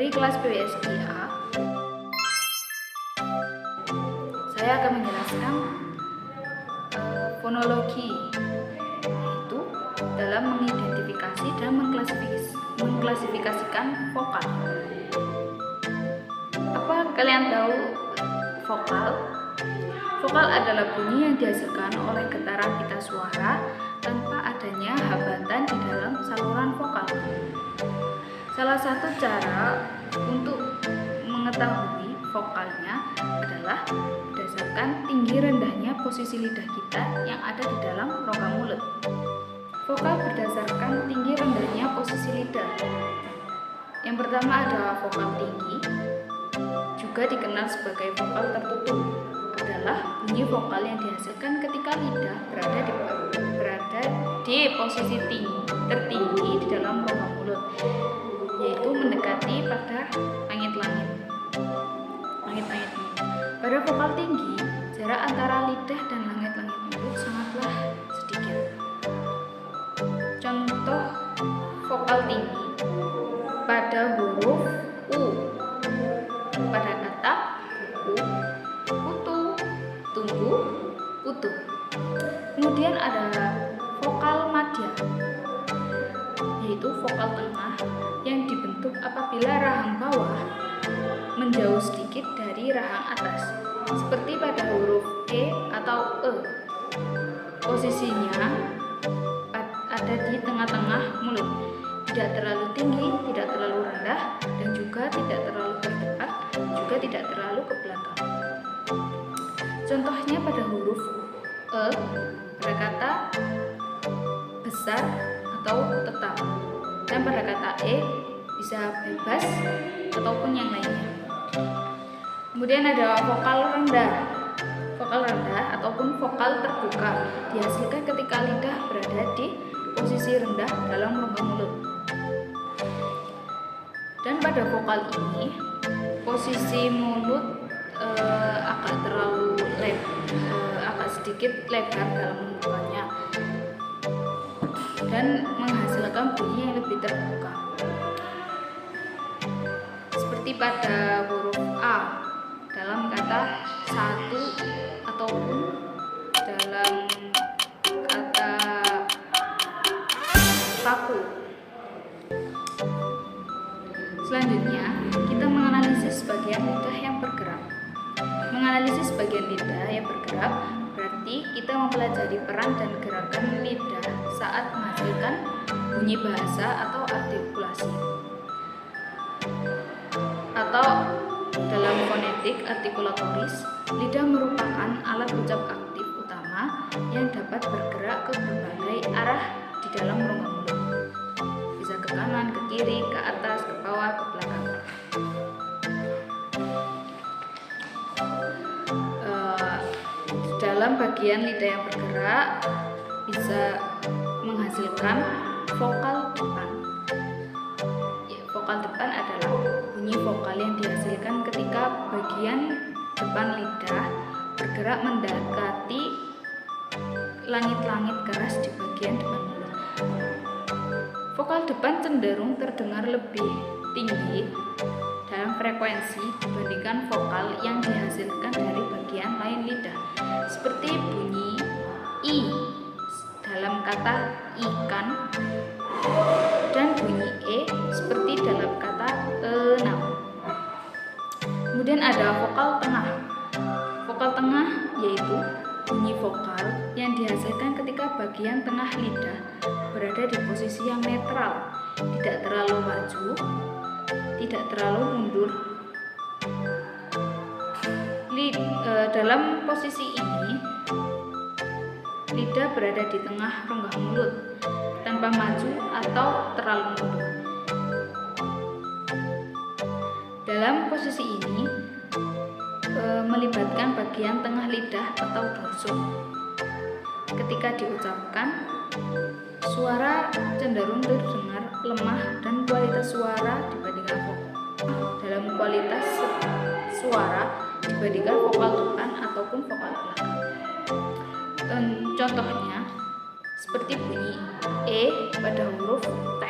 Dari kelas PWSI-A, saya akan menjelaskan fonologi, yaitu dalam mengidentifikasi dan mengklasifikasikan vokal. Apa kalian tahu vokal? Vokal adalah bunyi yang dihasilkan oleh getaran pita suara tanpa adanya hambatan di dalam saluran vokal. Salah satu cara untuk mengetahui vokalnya adalah berdasarkan tinggi rendahnya posisi lidah kita yang ada di dalam rongga mulut. Vokal berdasarkan tinggi rendahnya posisi lidah. Yang pertama ada vokal tinggi, juga dikenal sebagai vokal tertutup, adalah bunyi vokal yang dihasilkan ketika lidah berada di posisi tertinggi di dalam rongga mulut, yaitu mendekati pada langit-langit. Pada vokal tinggi, jarak antara lidah dan langit-langit mulut sangatlah sedikit. Contoh vokal tinggi pada huruf U, pada kata buku, putu, tunggu, putu. Kemudian ada vokal madya, yaitu vokal tengah yang dibentuk apabila rahang bawah menjauh sedikit dari rahang atas, seperti pada huruf E atau E. Posisinya ada di tengah-tengah mulut, tidak terlalu tinggi, tidak terlalu rendah, dan juga tidak terlalu terdekat, juga tidak terlalu ke belakang. Contohnya pada huruf E pada kata besar atau tetap, dan pada kata E bisa bebas ataupun yang lainnya. Kemudian ada vokal rendah. Vokal rendah ataupun vokal terbuka dihasilkan ketika lidah berada di posisi rendah dalam rongga mulut. Dan pada vokal ini posisi mulut agak sedikit lebar dalam pembukaannya dan menghasilkan bunyi yang lebih terbuka, seperti pada huruf A dalam kata satu ataupun dalam kata saku. Selanjutnya, kita menganalisis bagian lidah yang bergerak. Menganalisis bagian lidah yang bergerak berarti kita mempelajari peran dan gerakan lidah saat menghasilkan bunyi bahasa atau artikulasi. Atau dalam fonetik artikulatoris, lidah merupakan alat ucap aktif utama yang dapat bergerak ke berbagai arah di dalam rongga mulut. Bisa ke kanan, ke kiri, ke atas, ke bawah, ke belakang. Dalam bagian lidah yang bergerak bisa menghasilkan vokal depan. Vokal depan adalah bunyi vokal yang dihasilkan ketika bagian depan lidah bergerak mendekati langit-langit keras di bagian depan mulut. Vokal depan cenderung terdengar lebih tinggi dalam frekuensi dibandingkan vokal yang dihasilkan dari bagian lain lidah, seperti bunyi I dalam kata ikan dan bunyi E seperti dalam kata enam. Kemudian ada vokal tengah. Vokal tengah yaitu bunyi vokal yang dihasilkan ketika bagian tengah lidah berada di posisi yang netral, tidak terlalu maju, tidak terlalu mundur. Dalam posisi ini, lidah berada di tengah rongga mulut, tanpa maju atau terlalu mundur. Dalam posisi ini, melibatkan bagian tengah lidah atau dorsum. Ketika diucapkan, suara cenderung terdengar lemah dan kualitas suara dibandingkan vokal depan ataupun vokal belakang. Contohnya seperti bunyi E pada huruf T.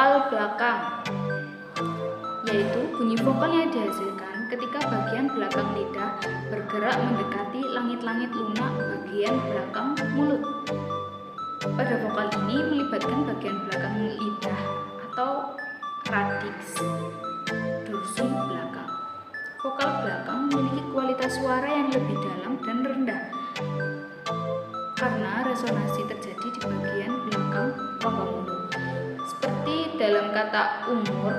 vokal belakang, yaitu bunyi vokal yang dihasilkan ketika bagian belakang lidah bergerak mendekati langit-langit lunak bagian belakang mulut. Pada vokal ini melibatkan bagian belakang lidah atau radiks dorsum belakang. Vokal belakang memiliki kualitas suara yang lebih dalam dan rendah karena resonansi terjadi di bagian belakang rongga mulut, seperti dalam kata umur,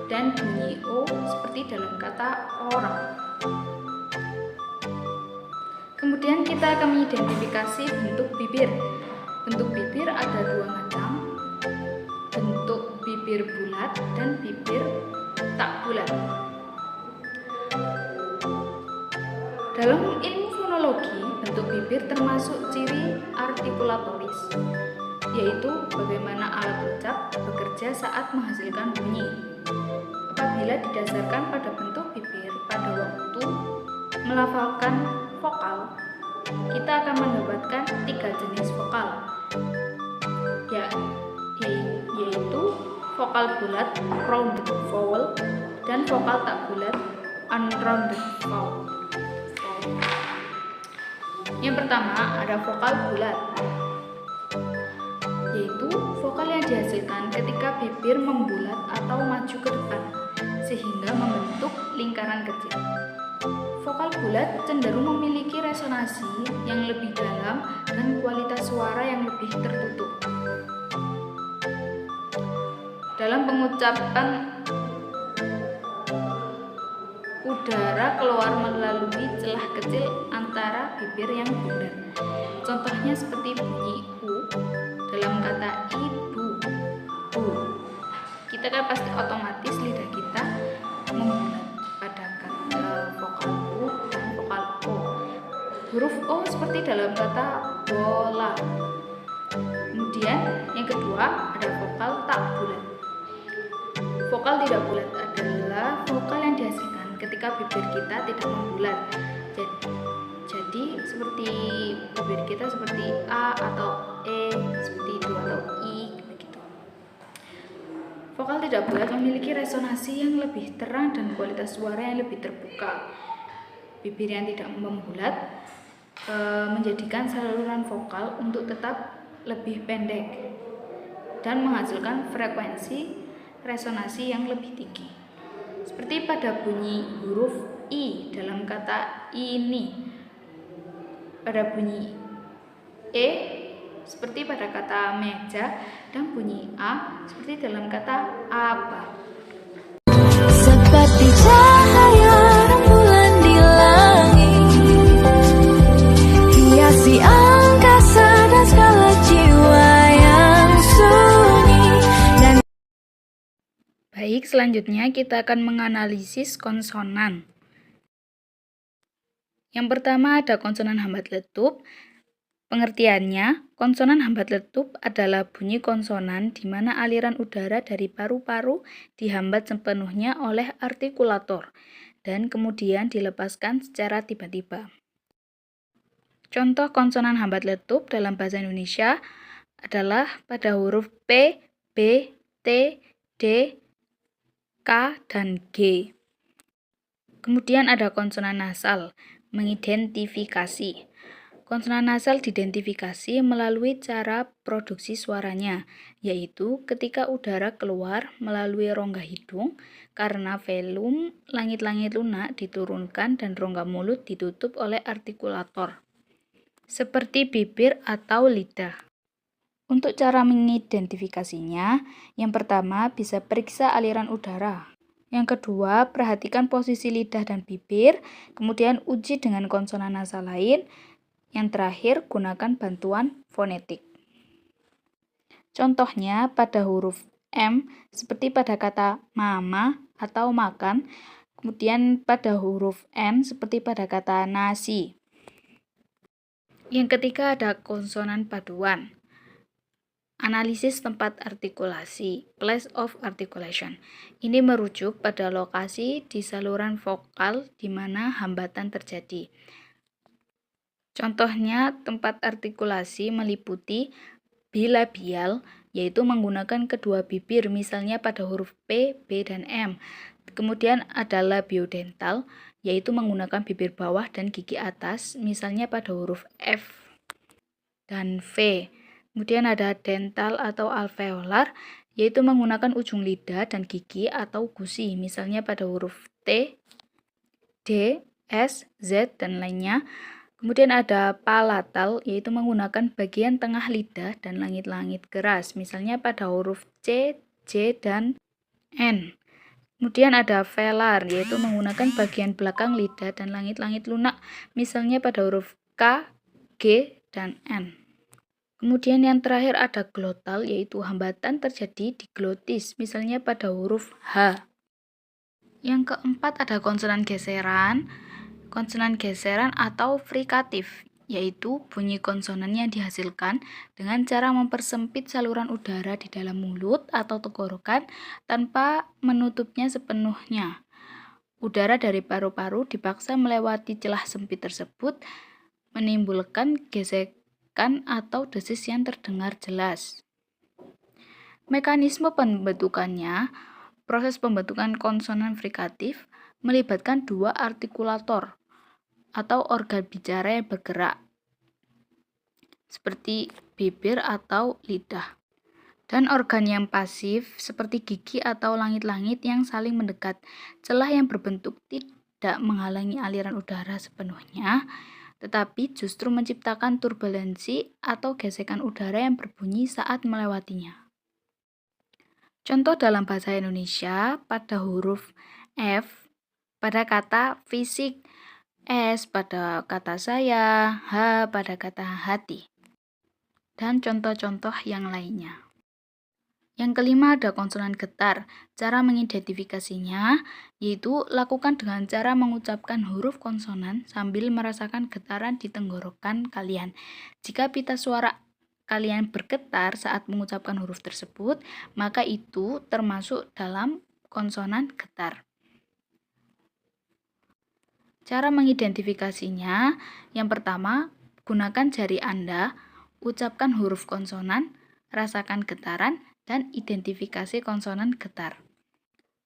dan bunyi O seperti dalam kata orang. Kemudian kita akan mengidentifikasi bentuk bibir. Bentuk bibir ada dua macam, bentuk bibir bulat dan bibir tak bulat. Dalam ilmu fonologi, bentuk bibir termasuk ciri artikulatoris, yaitu bagaimana alat ucap bekerja saat menghasilkan bunyi. Apabila didasarkan pada bentuk bibir pada waktu melafalkan vokal, kita akan mendapatkan 3 jenis vokal, yaitu vokal bulat rounded vowel dan vokal tak bulat unrounded vowel. Yang pertama ada vokal bulat, yaitu vokal yang dihasilkan ketika bibir membulat atau maju ke depan sehingga membentuk lingkaran kecil. Vokal bulat cenderung memiliki resonansi yang lebih dalam dan kualitas suara yang lebih tertutup. Dalam pengucapan, udara keluar melalui celah kecil antara bibir yang bulat. Contohnya seperti bunyi U dalam kata ibu, bu. Kita kan pasti otomatis lidah kita membulat pada kata vokal U dan vokal O. Huruf O seperti dalam kata bola. Kemudian yang kedua ada vokal tak bulat. Vokal tidak bulat adalah vokal yang dihasilkan ketika bibir kita tidak membulat. Jadi seperti bibir kita seperti A atau E, seperti itu, atau I begitu. Vokal tidak bulat memiliki resonansi yang lebih terang dan kualitas suara yang lebih terbuka. Bibir yang tidak membulat menjadikan saluran vokal untuk tetap lebih pendek dan menghasilkan frekuensi resonansi yang lebih tinggi. Seperti pada bunyi huruf I dalam kata ini, pada bunyi E seperti pada kata meja, dan bunyi A seperti dalam kata apa. Seperti cahaya rembulan di langit, hiasi angkasa dan skala jiwa yang sunyi. Baik, selanjutnya kita akan menganalisis konsonan. Yang pertama ada konsonan hambat letup. Pengertiannya, konsonan hambat letup adalah bunyi konsonan di mana aliran udara dari paru-paru dihambat sepenuhnya oleh artikulator dan kemudian dilepaskan secara tiba-tiba. Contoh konsonan hambat letup dalam bahasa Indonesia adalah pada huruf P, B, T, D, K, dan G. Kemudian ada konsonan nasal, mengidentifikasi. Konsonan nasal diidentifikasi melalui cara produksi suaranya, yaitu ketika udara keluar melalui rongga hidung karena velum langit-langit lunak diturunkan dan rongga mulut ditutup oleh artikulator, seperti bibir atau lidah. Untuk cara mengidentifikasinya, yang pertama bisa periksa aliran udara. Yang kedua, perhatikan posisi lidah dan bibir, kemudian uji dengan konsonan nasal lain. Yang terakhir, gunakan bantuan fonetik. Contohnya pada huruf M, seperti pada kata mama atau makan, kemudian pada huruf N, seperti pada kata nasi. Yang ketiga ada konsonan paduan. Analisis tempat artikulasi, place of articulation. Ini merujuk pada lokasi di saluran vokal di mana hambatan terjadi. Contohnya tempat artikulasi meliputi bilabial, yaitu menggunakan kedua bibir, misalnya pada huruf P, B, dan M. Kemudian ada labiodental, yaitu menggunakan bibir bawah dan gigi atas, misalnya pada huruf F dan V. Kemudian ada dental atau alveolar, yaitu menggunakan ujung lidah dan gigi atau gusi, misalnya pada huruf T, D, S, Z, dan lainnya. Kemudian ada palatal, yaitu menggunakan bagian tengah lidah dan langit-langit keras, misalnya pada huruf C, J, dan N. Kemudian ada velar, yaitu menggunakan bagian belakang lidah dan langit-langit lunak, misalnya pada huruf K, G, dan N. Kemudian yang terakhir ada glotal, yaitu hambatan terjadi di glotis, misalnya pada huruf H. Yang keempat ada konsonan geseran atau frikatif, yaitu bunyi konsonan yang dihasilkan dengan cara mempersempit saluran udara di dalam mulut atau tenggorokan tanpa menutupnya sepenuhnya. Udara dari paru-paru dipaksa melewati celah sempit tersebut, menimbulkan gesekan atau desis yang terdengar jelas. Mekanisme pembentukannya, proses pembentukan konsonan frikatif melibatkan dua artikulator atau organ bicara yang bergerak, seperti bibir atau lidah, dan organ yang pasif seperti gigi atau langit-langit yang saling mendekat. Celah yang berbentuk tidak menghalangi aliran udara sepenuhnya, tetapi justru menciptakan turbulensi atau gesekan udara yang berbunyi saat melewatinya. Contoh dalam bahasa Indonesia pada huruf F pada kata fisik, S pada kata saya, H pada kata hati, dan contoh-contoh yang lainnya. Yang kelima ada konsonan getar. Cara mengidentifikasinya yaitu lakukan dengan cara mengucapkan huruf konsonan sambil merasakan getaran di tenggorokan kalian. Jika pita suara kalian bergetar saat mengucapkan huruf tersebut, maka itu termasuk dalam konsonan getar. Cara mengidentifikasinya, yang pertama, gunakan jari Anda, ucapkan huruf konsonan, rasakan getaran, dan identifikasi konsonan getar.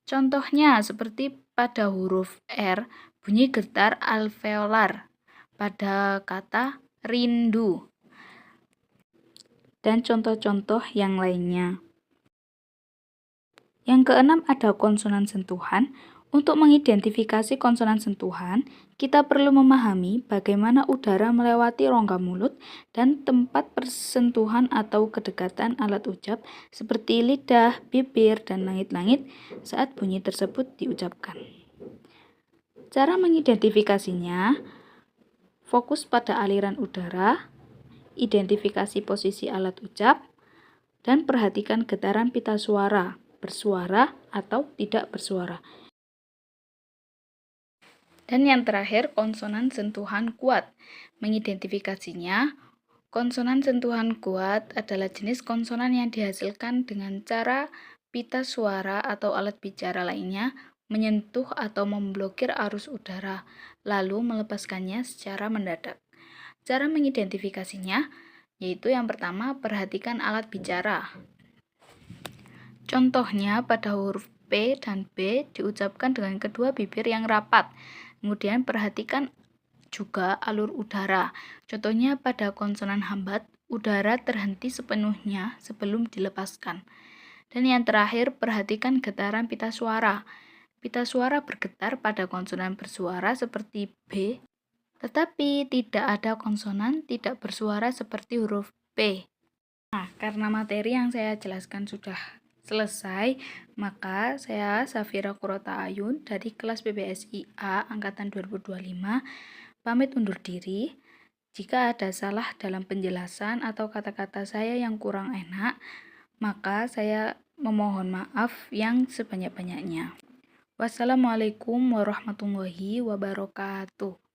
Contohnya seperti pada huruf R, bunyi getar alveolar pada kata rindu, dan contoh-contoh yang lainnya. Yang keenam ada konsonan sentuhan. Untuk mengidentifikasi konsonan sentuhan, kita perlu memahami bagaimana udara melewati rongga mulut dan tempat persentuhan atau kedekatan alat ucap seperti lidah, bibir, dan langit-langit saat bunyi tersebut diucapkan. Cara mengidentifikasinya, fokus pada aliran udara, identifikasi posisi alat ucap, dan perhatikan getaran pita suara, bersuara atau tidak bersuara. Dan yang terakhir, konsonan sentuhan kuat. Mengidentifikasinya, konsonan sentuhan kuat adalah jenis konsonan yang dihasilkan dengan cara pita suara atau alat bicara lainnya menyentuh atau memblokir arus udara, lalu melepaskannya secara mendadak. Cara mengidentifikasinya yaitu yang pertama, perhatikan alat bicara. Contohnya pada huruf P dan B diucapkan dengan kedua bibir yang rapat. Kemudian perhatikan juga alur udara. Contohnya pada konsonan hambat, udara terhenti sepenuhnya sebelum dilepaskan. Dan yang terakhir, perhatikan getaran pita suara. Pita suara bergetar pada konsonan bersuara seperti B, tetapi tidak ada konsonan tidak bersuara seperti huruf P. Nah, karena materi yang saya jelaskan sudah selesai, maka saya Safira Kurota Ayun dari kelas PBSI A angkatan 2025 pamit undur diri. Jika ada salah dalam penjelasan atau kata-kata saya yang kurang enak, maka saya memohon maaf yang sebanyak-banyaknya. Wassalamualaikum warahmatullahi wabarakatuh.